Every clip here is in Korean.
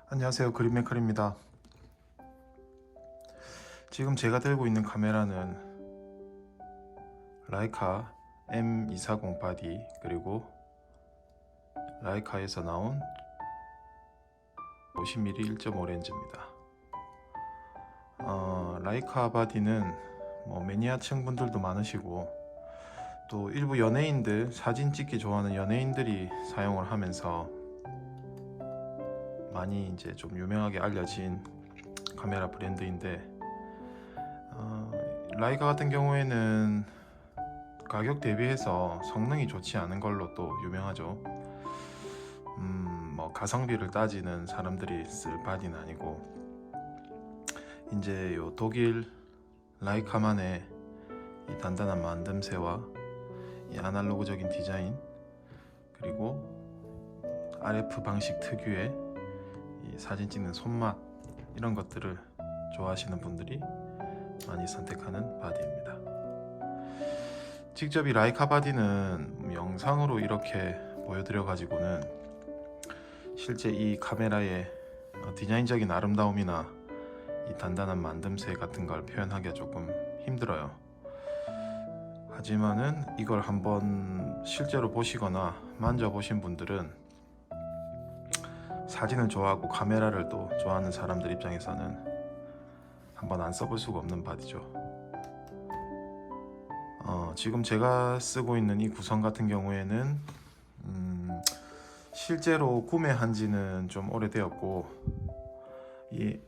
안녕하세요, 그린메칼입니다. 지금 제가 들고 있는 카메라는 라이카 M240 바디, 그리고 라이카에서 나온 50mm 1.5 렌즈입니다. 라이카 바디는 매니아층 분들도 많으시고, 또 일부 연예인들, 사진 찍기 좋아하는 연예인들이 사용을 하면서 많이 이제 좀 유명하게 알려진 카메라 브랜드인데, 라이카 같은 경우에는 가격 대비해서 성능이 좋지 않은 걸로 또 유명하죠. 가성비를 따지는 사람들이 쓸 바디는 아니고, 이제 요 독일 라이카만의 이 단단한 만듦새와 이 아날로그적인 디자인, 그리고 RF 방식 특유의 이 사진 찍는 손맛, 이런 것들을 좋아하시는 분들이 많이 선택하는 바디입니다. 직접 이 라이카 바디는 영상으로 이렇게 보여드려 가지고는 실제 이 카메라의 디자인적인 아름다움이나 이 단단한 만듦새 같은 걸 표현하기가 조금 힘들어요. 하지만은 이걸 한번 실제로 보시거나 만져보신 분들은, 사진을 좋아하고 카메라를 또 좋아하는 사람들 입장에서는 한번 안 써볼 수가 없는 바디죠. 지금 제가 쓰고 있는 이 구성 같은 경우에는 실제로 구매한 지는 좀 오래되었고, 이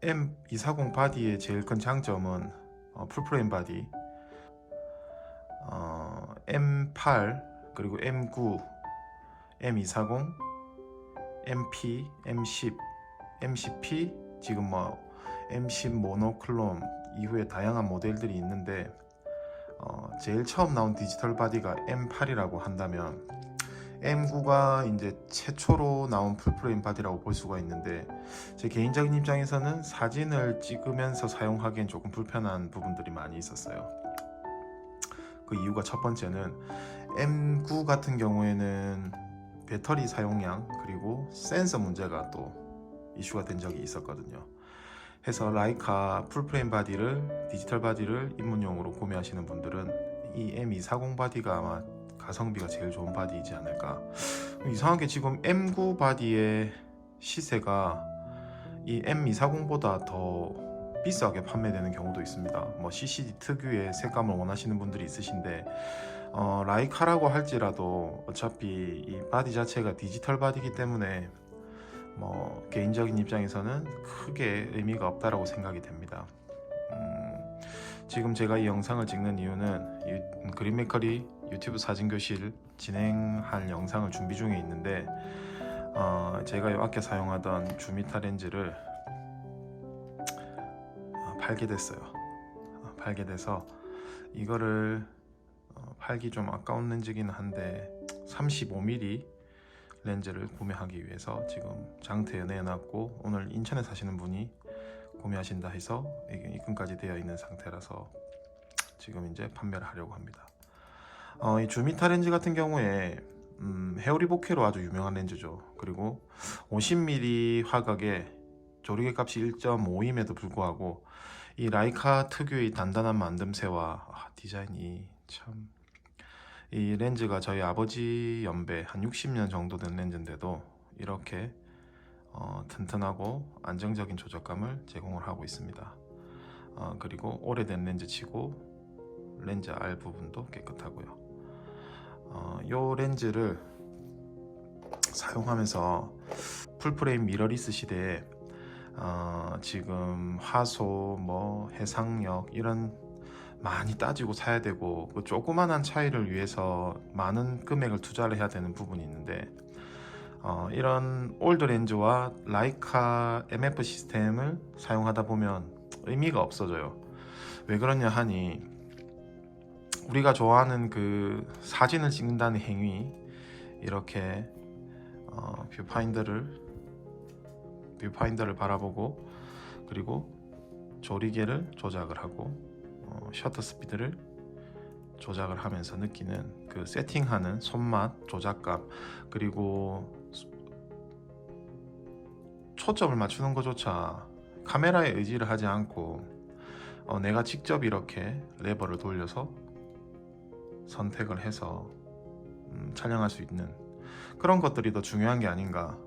M240 바디의 제일 큰 장점은 풀프레임 바디, M8 그리고 M9, M240, MP, M10, M10P, 지금 M10 모노클롬 이후에 다양한 모델들이 있는데, 제일 처음 나온 디지털 바디가 M8이라고 한다면, M9가 이제 최초로 나온 풀프레임 바디라고 볼 수가 있는데, 제 개인적인 입장에서는 사진을 찍으면서 사용하기엔 조금 불편한 부분들이 많이 있었어요. 그 이유가, 첫 번째는 M9 같은 경우에는 배터리 사용량 그리고 센서 문제가 또 이슈가 된 적이 있었거든요. 해서 라이카 풀프레임 바디를, 디지털 바디를 입문용으로 구매하시는 분들은 이 M240 바디가 아마 가성비가 제일 좋은 바디이지 않을까. 이상하게 지금 M9 바디의 시세가 이 M240보다 더 비싸게 판매되는 경우도 있습니다. CCD 특유의 색감을 원하시는 분들이 있으신데, 라이카라고 할지라도 어차피 이 바디 자체가 디지털 바디이기 때문에 개인적인 입장에서는 크게 의미가 없다라고 생각이 됩니다. 지금 제가 이 영상을 찍는 이유는 그린메커리 유튜브 사진교실 진행할 영상을 준비 중에 있는데, 제가 아껴 사용하던 주미타 렌즈를 팔게 됐어요. 팔게 돼서 이거를 팔기 좀 아까운 렌즈긴 한데 35mm 렌즈를 구매하기 위해서 지금 장터에 내놨고, 오늘 인천에 사시는 분이 구매하신다 해서 입금까지 되어 있는 상태라서 지금 이제 판매를 하려고 합니다. 이 주미타 렌즈 같은 경우에 해오리 보케로 아주 유명한 렌즈죠. 그리고 50mm 화각에 조리개 값이 1.5임에도 불구하고 이 라이카 특유의 단단한 만듦새와 디자인이 참, 이 렌즈가 저희 아버지 연배 한 60년 정도 된 렌즈인데도 이렇게 튼튼하고 안정적인 조작감을 제공을 하고 있습니다. 그리고 오래된 렌즈치고 렌즈 알 부분도 깨끗하고요. 이 렌즈를 사용하면서 풀프레임 미러리스 시대에 지금 화소, 해상력 이런 많이 따지고 사야 되고, 그 조그만한 차이를 위해서 많은 금액을 투자를 해야 되는 부분이 있는데, 이런 올드 렌즈와 라이카 MF 시스템을 사용하다 보면 의미가 없어져요. 왜 그러냐 하니, 우리가 좋아하는 그 사진을 찍는다는 행위, 이렇게 뷰파인더를 바라보고, 그리고 조리개를 조작을 하고 셔터 스피드를 조작을 하면서 느끼는 그 세팅하는 손맛, 조작감, 그리고 초점을 맞추는 것조차 카메라에 의지를 하지 않고 내가 직접 이렇게 레버를 돌려서 선택을 해서 촬영할 수 있는 그런 것들이 더 중요한 게 아닌가.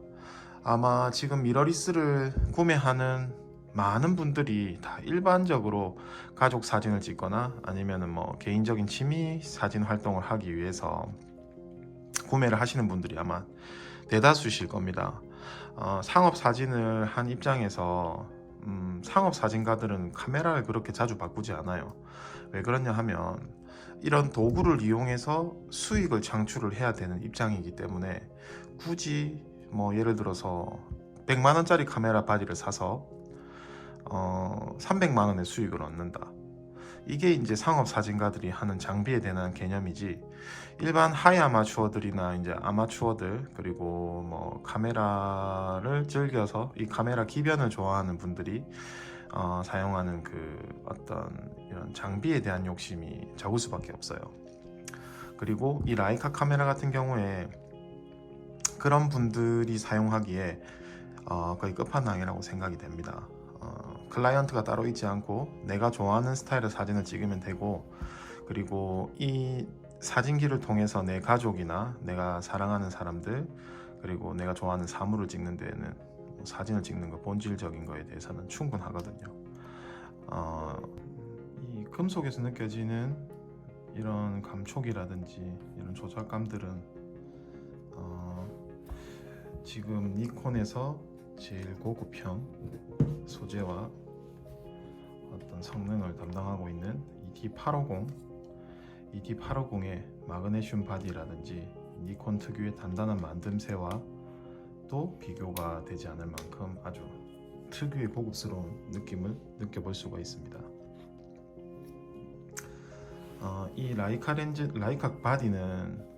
아마 지금 미러리스를 구매하는 많은 분들이 다 일반적으로 가족 사진을 찍거나 아니면은 뭐 개인적인 취미 사진 활동을 하기 위해서 구매를 하시는 분들이 아마 대다수실 겁니다. 상업 사진을 한 입장에서 상업 사진가들은 카메라를 그렇게 자주 바꾸지 않아요. 왜 그러냐 하면 이런 도구를 이용해서 수익을 창출을 해야 되는 입장이기 때문에 굳이 뭐 예를 들어서 100만 원짜리 카메라 바디를 사서 300만 원의 수익을 얻는다. 이게 이제 상업 사진가들이 하는 장비에 대한 개념이지, 일반 하이 아마추어들이나 이제 아마추어들, 그리고 뭐 카메라를 즐겨서 이 카메라 기변을 좋아하는 분들이 사용하는 그 어떤 이런 장비에 대한 욕심이 적을 수밖에 없어요. 그리고 이 라이카 카메라 같은 경우에 그런 분들이 사용하기에 거의 끝판왕이라고 생각이 됩니다. 클라이언트가 따로 있지 않고 내가 좋아하는 스타일의 사진을 찍으면 되고, 그리고 이 사진기를 통해서 내 가족이나 내가 사랑하는 사람들, 그리고 내가 좋아하는 사물을 찍는 데에는 사진을 찍는 것 본질적인 거에 대해서는 충분하거든요. 이 금속에서 느껴지는 이런 감촉이라든지 이런 조작감들은 지금 니콘에서 제일 고급형 소재와 어떤 성능을 담당하고 있는 ET850의 마그네슘 바디라든지 니콘 특유의 단단한 만듦새와 또 비교가 되지 않을 만큼 아주 특유의 고급스러운 느낌을 느껴볼 수가 있습니다. 이 라이카 바디는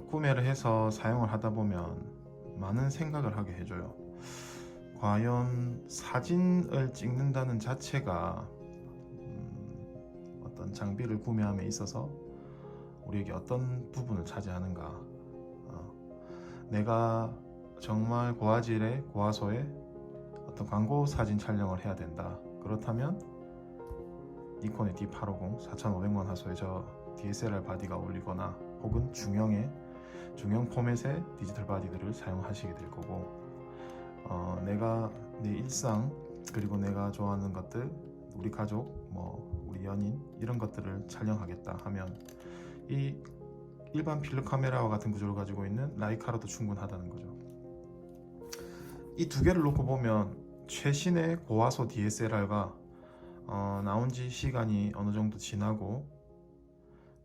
구매를 해서 사용을 하다 보면 많은 생각을 하게 해줘요. 과연 사진을 찍는다는 자체가 어떤 장비를 구매함에 있어서 우리에게 어떤 부분을 차지하는가. 내가 정말 고화질의 고화소의 어떤 광고 사진 촬영을 해야 된다. 그렇다면 니콘의 D850 4500만 화소의 저 DSLR 바디가 어울리거나 혹은 중형 포맷의 디지털 바디들을 사용하시게 될 거고, 내가 내 일상, 그리고 내가 좋아하는 것들, 우리 가족, 우리 연인, 이런 것들을 촬영하겠다 하면 이 일반 필름 카메라와 같은 구조를 가지고 있는 라이카로도 충분하다는 거죠. 이 두 개를 놓고 보면 최신의 고화소 DSLR과 나온 지 시간이 어느 정도 지나고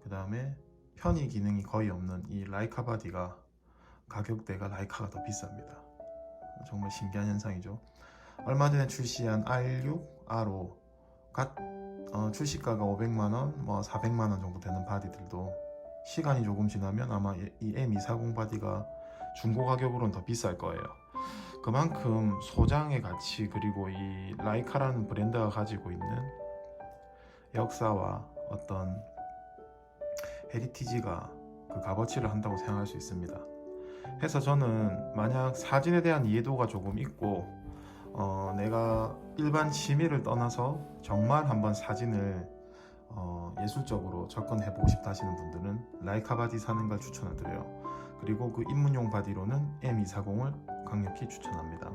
그 다음에 편의 기능이 거의 없는 이 라이카 바디가 가격대가 라이카가 더 비쌉니다. 정말 신기한 현상이죠. 얼마 전에 출시한 R6, R5 출시가가 500만원, 400만원 정도 되는 바디들도 시간이 조금 지나면 아마 이 M240 바디가 중고 가격으로는 더 비쌀 거예요. 그만큼 소장의 가치, 그리고 이 라이카라는 브랜드가 가지고 있는 역사와 어떤 헤리티지가 그 값어치를 한다고 생각할 수 있습니다. 해서 저는 만약 사진에 대한 이해도가 조금 있고 내가 일반 취미를 떠나서 정말 한번 사진을 예술적으로 접근해보고 싶다 하시는 분들은 라이카 바디 사는 걸 추천을 드려요. 그리고 그 입문용 바디로는 M240을 강력히 추천합니다.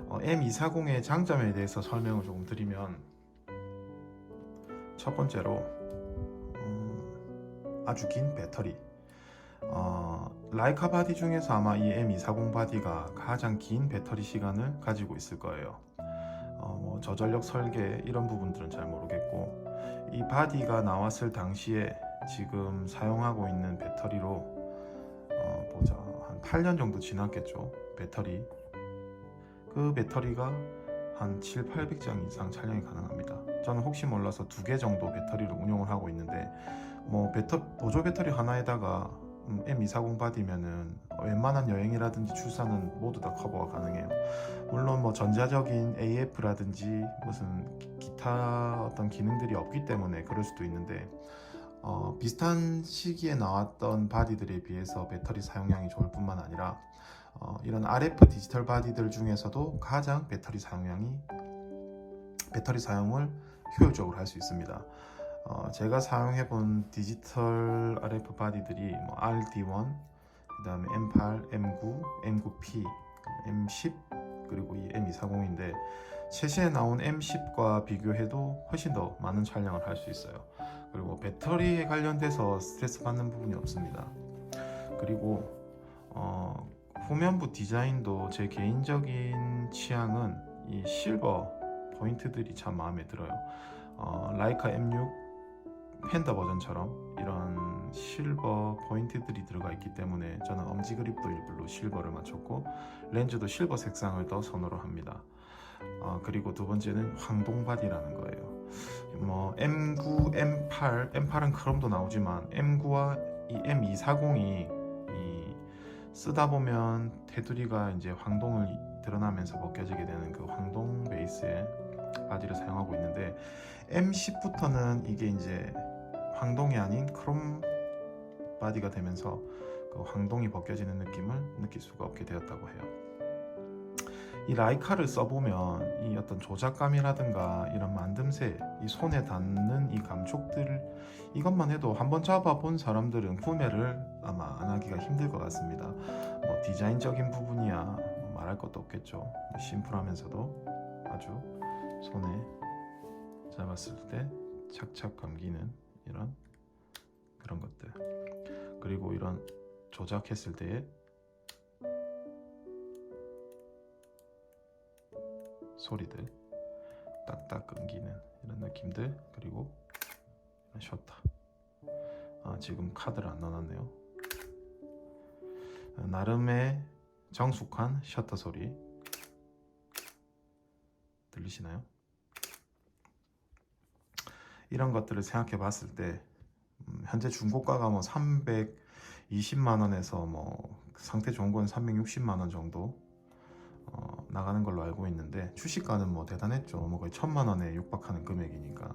M240의 장점에 대해서 설명을 조금 드리면, 첫 번째로 아주 긴 배터리. 라이카 바디 중에서 아마 이 M240 바디가 가장 긴 배터리 시간을 가지고 있을 거예요. 저전력 설계 이런 부분들은 잘 모르겠고, 이 바디가 나왔을 당시에 지금 사용하고 있는 배터리로 한 8년 정도 지났겠죠. 배터리. 그 배터리가 한 700-800장 이상 촬영이 가능합니다. 저는 혹시 몰라서 2개 정도 배터리를 운용을 하고 있는데, 보조 배터리 하나에다가 M240 바디면은 웬만한 여행이라든지 출산은 모두 다 커버가 가능해요. 물론 전자적인 AF라든지 무슨 기타 어떤 기능들이 없기 때문에 그럴 수도 있는데, 비슷한 시기에 나왔던 바디들에 비해서 배터리 사용량이 좋을 뿐만 아니라 이런 RF 디지털 바디들 중에서도 가장 배터리 사용을 효율적으로 할 수 있습니다. 제가 사용해본 디지털 RF 바디들이 뭐 RD1, 그 다음에 M8, M9, M9P, M10 그리고 이 M240인데 최신에 나온 M10과 비교해도 훨씬 더 많은 촬영을 할 수 있어요. 그리고 배터리에 관련돼서 스트레스 받는 부분이 없습니다. 그리고 후면부 디자인도 제 개인적인 취향은 이 실버 포인트들이 참 마음에 들어요. 라이카 M6 펜더 버전처럼 이런 실버 포인트들이 들어가 있기 때문에 저는 엄지 그립도 일부러 실버를 맞췄고 렌즈도 실버 색상을 더 선호를 합니다. 그리고 두 번째는 황동바디라는 거예요. 뭐 M9, M8, M8은 크롬도 나오지만 M9와 이 M240이 쓰다 보면 테두리가 이제 황동을 드러나면서 벗겨지게 되는 그 황동 베이스의 바디를 사용하고 있는데 M10부터는 이게 이제 황동이 아닌 크롬 바디가 되면서 그 황동이 벗겨지는 느낌을 느낄 수가 없게 되었다고 해요. 이 라이카를 써보면 이 어떤 조작감이라든가 이런 만듦새, 이 손에 닿는 이 감촉들 이것만 해도 한번 잡아본 사람들은 구매를 아마 안 하기가 힘들 것 같습니다. 뭐 디자인적인 부분이야 뭐 말할 것도 없겠죠. 심플하면서도 아주 손에 잡았을 때 착착 감기는 이런 그런 것들, 그리고 이런 조작했을 때의 소리들, 딱딱 끊기는 이런 느낌들, 그리고 셔터. 지금 카드를 안 넣어놨네요. 나름의 정숙한 셔터 소리 들리시나요? 이런 것들을 생각해 봤을 때 현재 중고가가 뭐 320만원에서 뭐 상태 좋은 건 360만원 정도 나가는 걸로 알고 있는데 출시가는 뭐 대단했죠. 뭐 거의 1000만원에 육박하는 금액이니까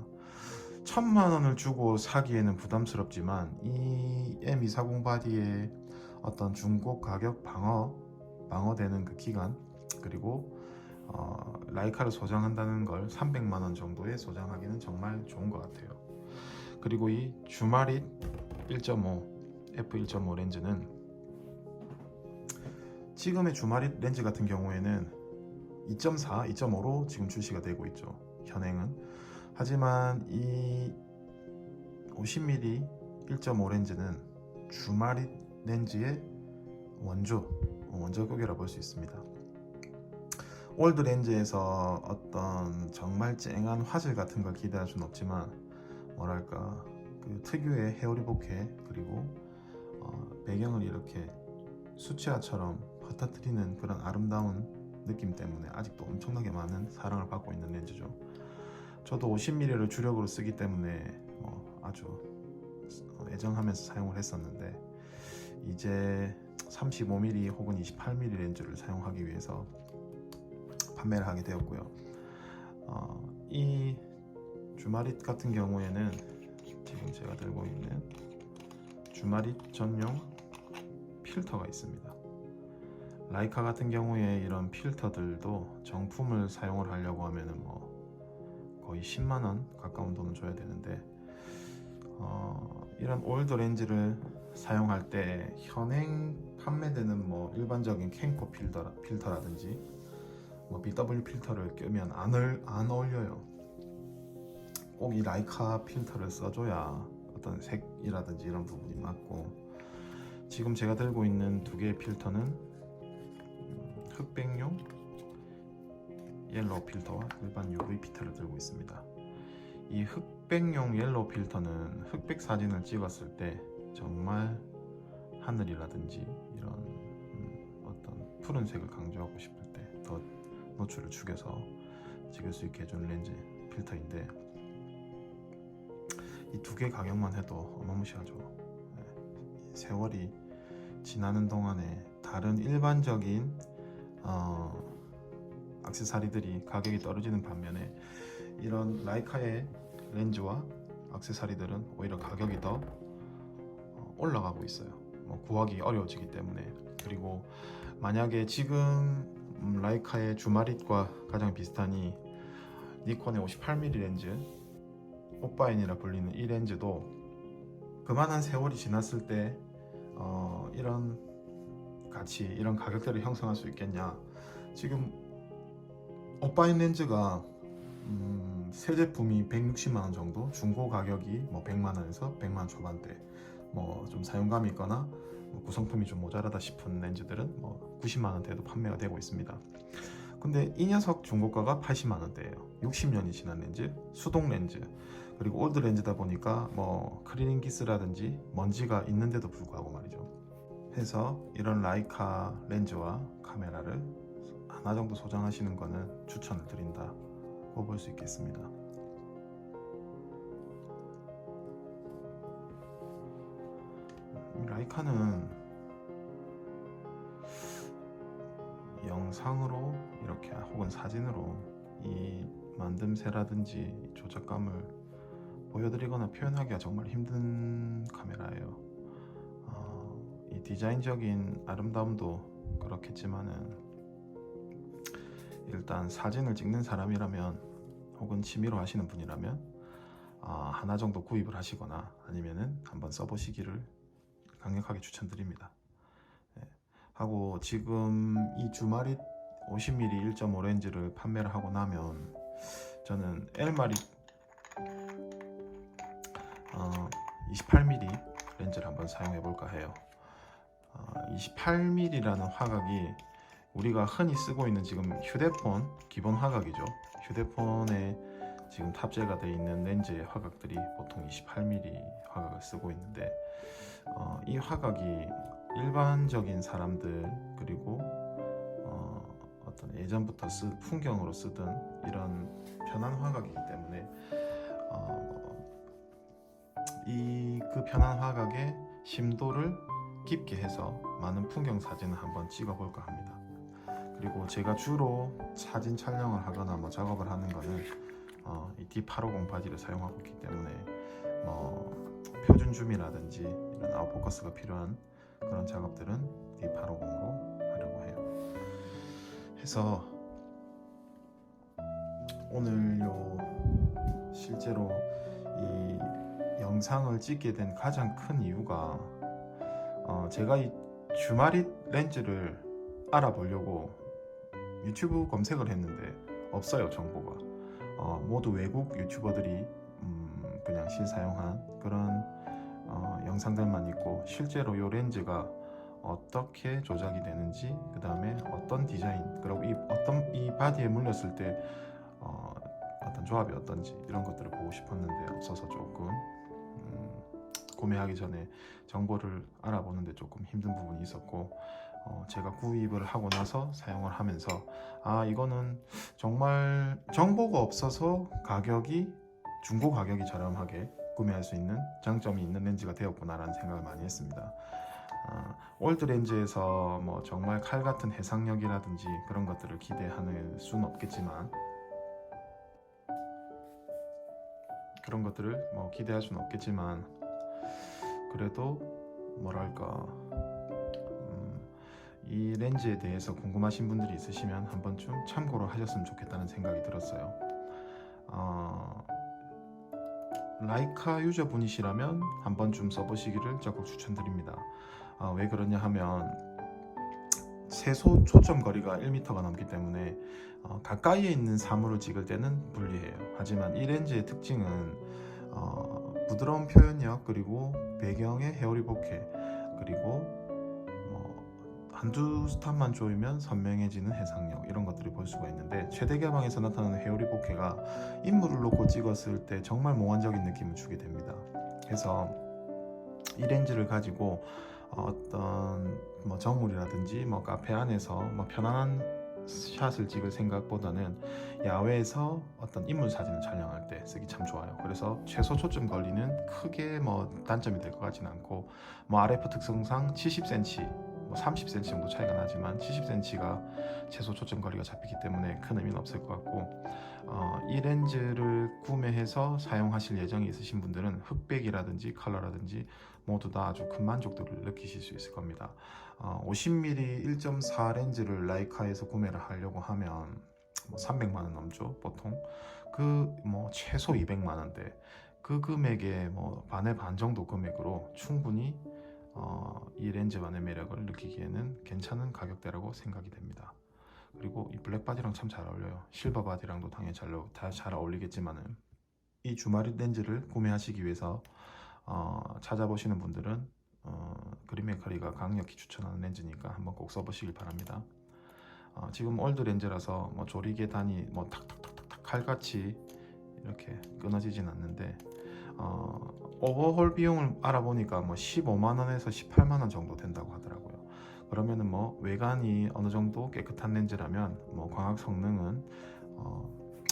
1000만원을 주고 사기에는 부담스럽지만 이 M240 바디의 어떤 중고 가격 방어되는 그 기간, 그리고 라이카를 소장한다는 걸 300만원 정도에 소장하기는 정말 좋은 것 같아요. 그리고 이 주마릿 1.5 f1.5 렌즈는 지금의 주마릿 렌즈 같은 경우에는 2.4, 2.5로 지금 출시가 되고 있죠, 현행은. 하지만 이 50mm 1.5 렌즈는 주마릿 렌즈의 원조격이라 볼 수 있습니다. 올드 렌즈에서 어떤 정말 쨍한 화질 같은 걸 기대할 수는 없지만 뭐랄까 그 특유의 헤어리 보케, 그리고 배경을 이렇게 수채화처럼 흩어뜨리는 그런 아름다운 느낌 때문에 아직도 엄청나게 많은 사랑을 받고 있는 렌즈죠. 저도 50mm를 주력으로 쓰기 때문에 아주 애정하면서 사용을 했었는데 이제 35mm 혹은 28mm 렌즈를 사용하기 위해서 판매를 하게 되었고요. 이 주마릿 같은 경우에는 지금 제가 들고 있는 주마릿 전용 필터가 있습니다. 라이카 같은 경우에 이런 필터들도 정품을 사용을 하려고 하면은 뭐 거의 10만원 가까운 돈을 줘야 되는데 이런 올드 렌즈를 사용할 때 현행 판매되는 뭐 일반적인 캔코 필터라든지 뭐 BW 필터를 껴면 안 어울려요. 꼭 이 라이카 필터를 써줘야 어떤 색이라든지 이런 부분이 맞고, 지금 제가 들고 있는 두 개의 필터는 흑백용 옐로우 필터와 일반 UV 필터를 들고 있습니다. 이 흑백용 옐로우 필터는 흑백 사진을 찍었을 때 정말 하늘이라든지 이런 어떤 푸른색을 강조하고 싶을 때 더 노출을 죽여서 찍을 수 있게 해주는 렌즈 필터인데 이 두 개 가격만 해도 어마무시하죠. 세월이 지나는 동안에 다른 일반적인 액세서리들이 가격이 떨어지는 반면에 이런 라이카의 렌즈와 액세서리들은 오히려 가격이 더 올라가고 있어요. 구하기 어려워지기 때문에. 그리고 만약에 지금 라이카의 주마릿과 가장 비슷하니 니콘의 58mm 렌즈, 오빠인이라 불리는 이 렌즈도 그만한 세월이 지났을 때 이런 가치, 이런 가격대를 형성할 수 있겠냐. 지금 오빠인 렌즈가 새 제품이 160만원 정도, 중고 가격이 100만원에서 100만원 초반대, 좀 사용감이 있거나 구성품이 좀 모자라다 싶은 렌즈들은 90만원대에도 판매가 되고 있습니다. 근데 이 녀석 중고가가 80만원대예요. 60년이 지난 렌즈, 수동 렌즈, 그리고 올드 렌즈다 보니까 클리닝 기스라든지 먼지가 있는데도 불구하고 말이죠. 해서 이런 라이카 렌즈와 카메라를 하나 정도 소장하시는 거는 추천을 드린다고 볼 수 있겠습니다. 라이카는 영상으로 이렇게 혹은 사진으로 이 만듦새라든지 조작감을 보여드리거나 표현하기가 정말 힘든 카메라예요. 이 디자인적인 아름다움도 그렇겠지만은 일단 사진을 찍는 사람이라면 혹은 취미로 하시는 분이라면 하나 정도 구입을 하시거나 아니면은 한번 써보시기를 강력하게 추천드립니다. 하고 지금 이 주마릿 50mm 1.5 렌즈를 판매를 하고 나면 저는 엘마릿 28mm 렌즈를 한번 사용해 볼까 해요. 28mm라는 화각이 우리가 흔히 쓰고 있는 지금 휴대폰 기본 화각이죠. 휴대폰에 지금 탑재가 되어 있는 렌즈의 화각들이 보통 28mm 화각을 쓰고 있는데 이 화각이 일반적인 사람들 그리고 어떤 예전부터 풍경으로 쓰던 이런 편한 화각이기 때문에 그 편한 화각의 심도를 깊게 해서 많은 풍경 사진을 한번 찍어 볼까 합니다. 그리고 제가 주로 사진 촬영을 하거나 작업을 하는 거는 이 D850 바디를 사용하고 있기 때문에 표준 줌이라든지 이런 아웃포커스가 필요한 그런 작업들은 D850으로 하려고 해요. 해서 오늘 실제로 이 영상을 찍게 된 가장 큰 이유가 제가 이 주마릿 렌즈를 알아보려고 유튜브 검색을 했는데 없어요. 정보가 모두 외국 유튜버들이 그냥 실사용한 그런 영상들만 있고 실제로 이 렌즈가 어떻게 조작이 되는지, 그 다음에 어떤 디자인, 그리고 이 바디에 물렸을 때 어떤 조합이 어떤지 이런 것들을 보고 싶었는데 없어서 조금 구매하기 전에 정보를 알아보는데 조금 힘든 부분이 있었고 제가 구입을 하고 나서 사용을 하면서 이거는 정말 정보가 없어서 중고 가격이 저렴하게 구매할 수 있는 장점이 있는 렌즈가 되었구나 라는 생각을 많이 했습니다. 올드 렌즈에서 정말 칼 같은 해상력이라든지 그런 것들을 기대할 수는 없겠지만 그래도 뭐랄까 이 렌즈에 대해서 궁금하신 분들이 있으시면 한 번쯤 참고를 하셨으면 좋겠다는 생각이 들었어요. 라이카 유저분이시라면 한 번쯤 써보시기를 적극 추천드립니다. 왜 그러냐 하면 세소 초점 거리가 1m가 넘기 때문에 가까이에 있는 사물을 찍을 때는 불리해요. 하지만 이 렌즈의 특징은 부드러운 표현력, 그리고 배경의 헤어리 보케, 그리고 한두 스탑만 조이면 선명해지는 해상력, 이런 것들을 볼 수가 있는데 최대 개방에서 나타나는 헤어리 보케가 인물을 놓고 찍었을 때 정말 몽환적인 느낌을 주게 됩니다. 그래서 이 렌즈를 가지고 어떤 정물이라든지 카페 안에서 편안한 샷을 찍을 생각보다는 야외에서 어떤 인물 사진을 촬영할 때 쓰기 참 좋아요. 그래서 최소 초점 거리는 크게 단점이 될 것 같지는 않고 RF 특성상 70cm 30cm 정도 차이가 나지만 70cm가 최소 초점 거리가 잡히기 때문에 큰 의미는 없을 것 같고 이 렌즈를 구매해서 사용하실 예정이 있으신 분들은 흑백이라든지 컬러라든지 모두 다 아주 큰 만족도를 느끼실 수 있을 겁니다. 50mm 1.4 렌즈를 라이카에서 구매를 하려고 하면 뭐 300만원 넘죠 보통. 그 뭐 최소 200만원대 그 금액의 뭐 반의 반 정도 금액으로 충분히 이 렌즈만의 매력을 느끼기에는 괜찮은 가격대라고 생각이 됩니다. 그리고 이 블랙 바디랑 참 잘 어울려요. 실버 바디랑도 당연히 잘 어울리겠지만은 이 주마리 렌즈를 구매하시기 위해서 찾아보시는 분들은 그린메커리가 강력히 추천하는 렌즈니까 한번 꼭 써보시길 바랍니다. 지금 올드 렌즈라서 뭐 조리개 단이 뭐 탁탁탁탁 칼같이 이렇게 끊어지진 않는데 오버홀 비용을 알아보니까 뭐 15만원에서 18만원 정도 된다고 하더라고요. 그러면은 뭐 외관이 어느 정도 깨끗한 렌즈라면 뭐 광학 성능은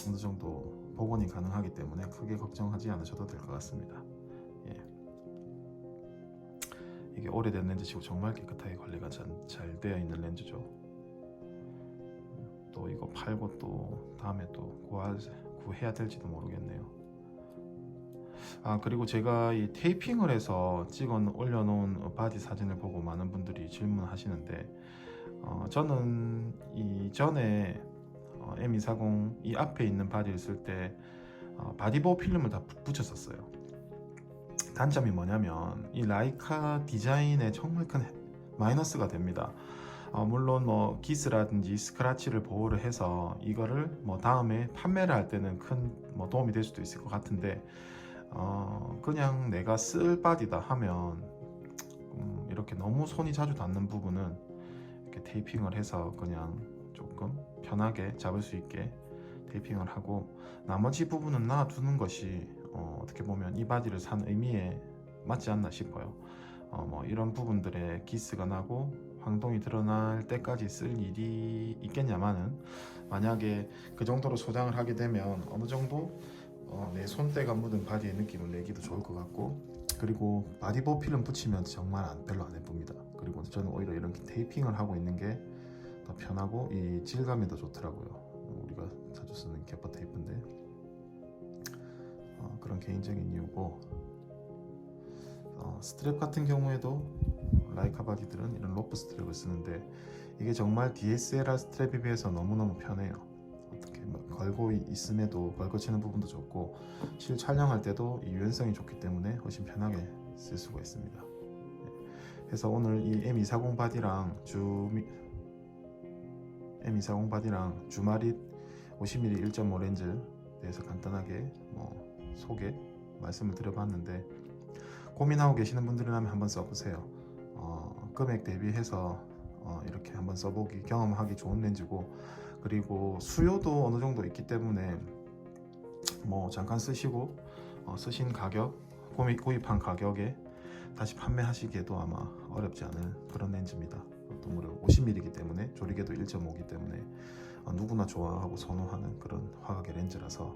어느 정도 복원이 가능하기 때문에 크게 걱정하지 않으셔도 될 것 같습니다. 예. 이게 오래된 렌즈치고 정말 깨끗하게 관리가 잘 되어 있는 렌즈죠. 또 이거 팔고 또 다음에 또 구해야 될지도 모르겠네요. 그리고 제가 이 테이핑을 해서 올려놓은 바디 사진을 보고 많은 분들이 질문하시는데 저는 이전에 M240 이 앞에 있는 바디를 쓸 때 바디보호 필름을 다 붙였었어요. 단점이 뭐냐면 이 라이카 디자인에 정말 큰 마이너스가 됩니다. 물론 뭐 기스라든지 스크래치를 보호를 해서 이거를 뭐 다음에 판매를 할 때는 큰 뭐 도움이 될 수도 있을 것 같은데 그냥 내가 쓸 바디다 하면 이렇게 너무 손이 자주 닿는 부분은 이렇게 테이핑을 해서 그냥 조금 편하게 잡을 수 있게 테이핑을 하고 나머지 부분은 놔두는 것이 어떻게 보면 이 바디를 산 의미에 맞지 않나 싶어요. 뭐 이런 부분들에 기스가 나고 황동이 드러날 때까지 쓸 일이 있겠냐마는 만약에 그 정도로 소장을 하게 되면 어느 정도 내 손때가 묻은 바디의 느낌을 내기도 좋을 것 같고, 그리고 바디보호 필름 붙이면 정말 별로 안 예쁩니다. 그리고 저는 오히려 이런 테이핑을 하고 있는 게 더 편하고 이 질감이 더 좋더라고요. 우리가 자주 쓰는 갯버 테이프인데 그런 개인적인 이유고, 스트랩 같은 경우에도 라이카 바디들은 이런 로프 스트랩을 쓰는데 이게 정말 DSLR 스트랩에 비해서 너무너무 편해요. 어떻게 걸고 있음에도 걸거치는 부분도 좋고 실 촬영할 때도 이 유연성이 좋기 때문에 훨씬 편하게 쓸 수가 있습니다. 그래서 오늘 이 M240 바디랑 주마릿 50mm 1.5 렌즈에 대해서 간단하게 소개 말씀을 드려봤는데, 고민하고 계시는 분들이라면 한번 써보세요. 금액 대비해서 이렇게 한번 써보기 경험하기 좋은 렌즈고, 그리고 수요도 어느 정도 있기 때문에 뭐 잠깐 쓰시고 쓰신 가격, 구입한 가격에 다시 판매하시기에도 아마 어렵지 않은 그런 렌즈입니다. 또 무려 50mm이기 때문에 조리개도 1.5이기 때문에 누구나 좋아하고 선호하는 그런 화각의 렌즈라서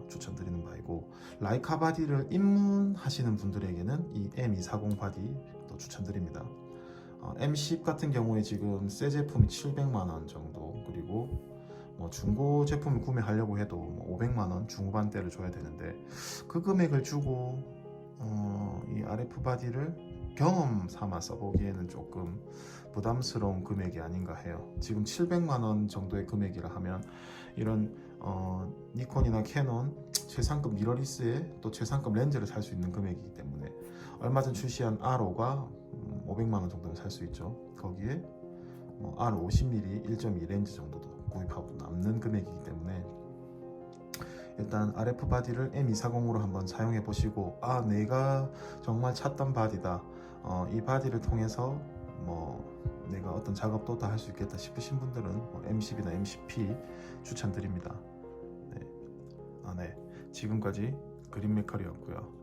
추천드리는 바이고, 라이카 바디를 입문하시는 분들에게는 이 M240 바디 또 추천드립니다. M10 같은 경우에 지금 새 제품이 700만원 정도, 그리고 뭐 중고 제품을 구매하려고 해도 뭐 500만원 중후반대를 줘야 되는데 그 금액을 주고 이 RF 바디를 경험 삼아 써보기에는 조금 부담스러운 금액이 아닌가 해요. 지금 700만원 정도의 금액이라 하면 이런 니콘이나 캐논 최상급 미러리스에 또 최상급 렌즈를 살 수 있는 금액이기 때문에 얼마 전 출시한 R5가 500만원 정도면 살 수 있죠. 거기에 R 50mm 1.2 렌즈 정도도 구입하고 남는 금액이기 때문에 일단 RF 바디를 M240으로 한번 사용해 보시고, 내가 정말 찾던 바디다, 이 바디를 통해서 내가 어떤 작업도 다 할 수 있겠다 싶으신 분들은 M10이나 M10P 추천드립니다. 네. 지금까지 그린메커리였고요.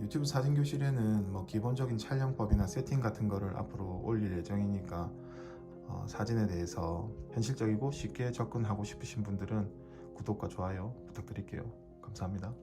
유튜브 사진교실에는 기본적인 촬영법이나 세팅 같은 거를 앞으로 올릴 예정이니까 사진에 대해서 현실적이고 쉽게 접근하고 싶으신 분들은 구독과 좋아요 부탁드릴게요. 감사합니다.